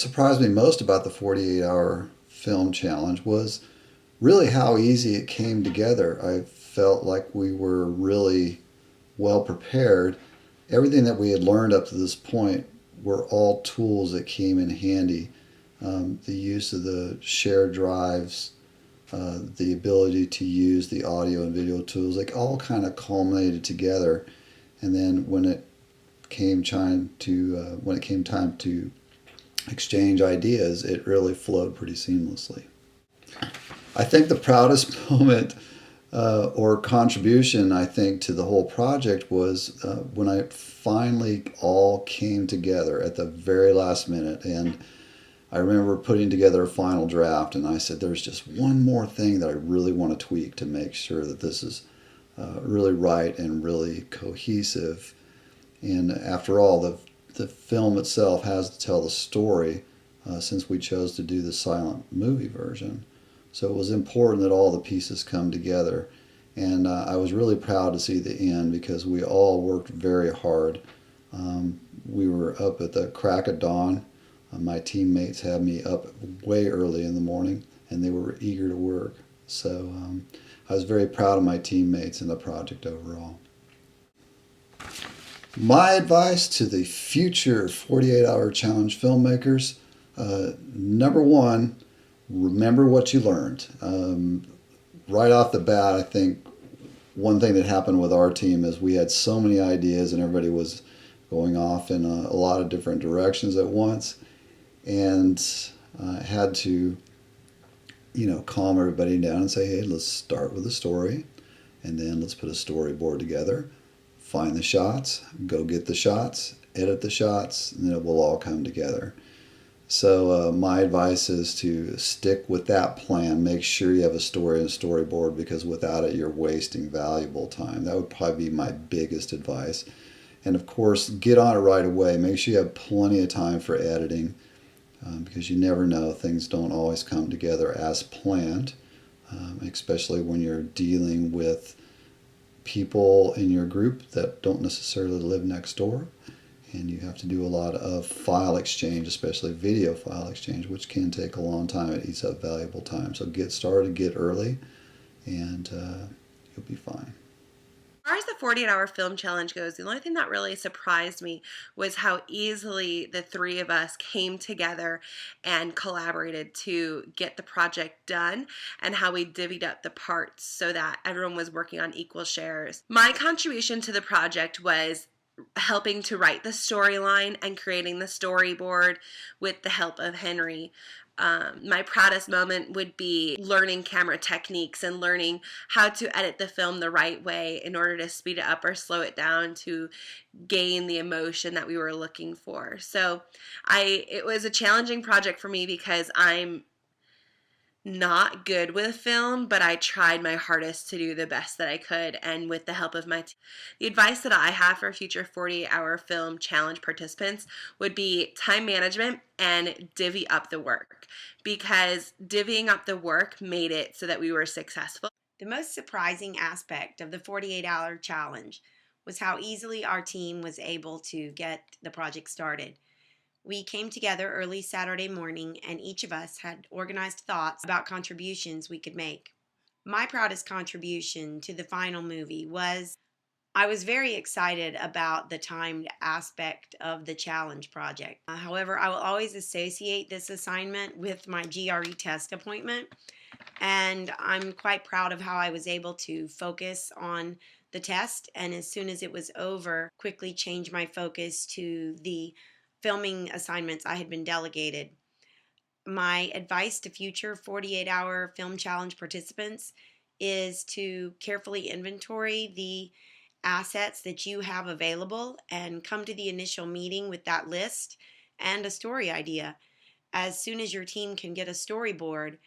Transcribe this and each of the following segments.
surprised me most about the 48-hour film challenge was really how easy it came together. I felt like we were really well prepared. Everything that we had learned up to this point were all tools that came in handy. The use of the shared drives, the ability to use the audio and video tools, like all kind of culminated together. And then when it came time to exchange ideas, it really flowed pretty seamlessly. I think the proudest moment or contribution, I think, to the whole project was when I finally all came together at the very last minute. And I remember putting together a final draft, and I said, there's just one more thing that I really want to tweak to make sure that this is really right and really cohesive. And after all, the film itself has to tell the story since we chose to do the silent movie version. So it was important that all the pieces come together. And I was really proud to see the end because we all worked very hard. We were up at the crack of dawn. My teammates had me up way early in the morning and they were eager to work. So I was very proud of my teammates and the project overall. My advice to the future 48-hour challenge filmmakers, number one, remember what you learned. Right off the bat, I think one thing that happened with our team is we had so many ideas and everybody was going off in a lot of different directions at once, and had to, calm everybody down and say, hey, let's start with a story, and then let's put a storyboard together, find the shots, go get the shots, edit the shots, and then it will all come together. So my advice is to stick with that plan. Make sure you have a story and a storyboard because without it, you're wasting valuable time. That would probably be my biggest advice. And of course, get on it right away. Make sure you have plenty of time for editing because you never know. Things don't always come together as planned, especially when you're dealing with people in your group that don't necessarily live next door. And you have to do a lot of file exchange, especially video file exchange, which can take a long time. It eats up valuable time. So get started, get early, and you'll be fine. As far as the 48-hour film challenge goes, the only thing that really surprised me was how easily the three of us came together and collaborated to get the project done and how we divvied up the parts so that everyone was working on equal shares. My contribution to the project was helping to write the storyline and creating the storyboard with the help of Henry. My proudest moment would be learning camera techniques and learning how to edit the film the right way in order to speed it up or slow it down to gain the emotion that we were looking for. So it was a challenging project for me because I'm not good with film, but I tried my hardest to do the best that I could, and with the help of my team. The advice that I have for future 48-hour film challenge participants would be time management and divvy up the work, because divvying up the work made it so that we were successful. The most surprising aspect of the 48-hour challenge was how easily our team was able to get the project started. We came together early Saturday morning and each of us had organized thoughts about contributions we could make. My proudest contribution to the final movie was I was very excited about the timed aspect of the challenge project. However, I will always associate this assignment with my GRE test appointment, and I'm quite proud of how I was able to focus on the test, and as soon as it was over, quickly change my focus to the filming assignments I had been delegated. My advice to future 48-hour film challenge participants is to carefully inventory the assets that you have available and come to the initial meeting with that list and a story idea. As soon as your team can get a storyboard,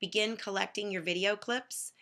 begin collecting your video clips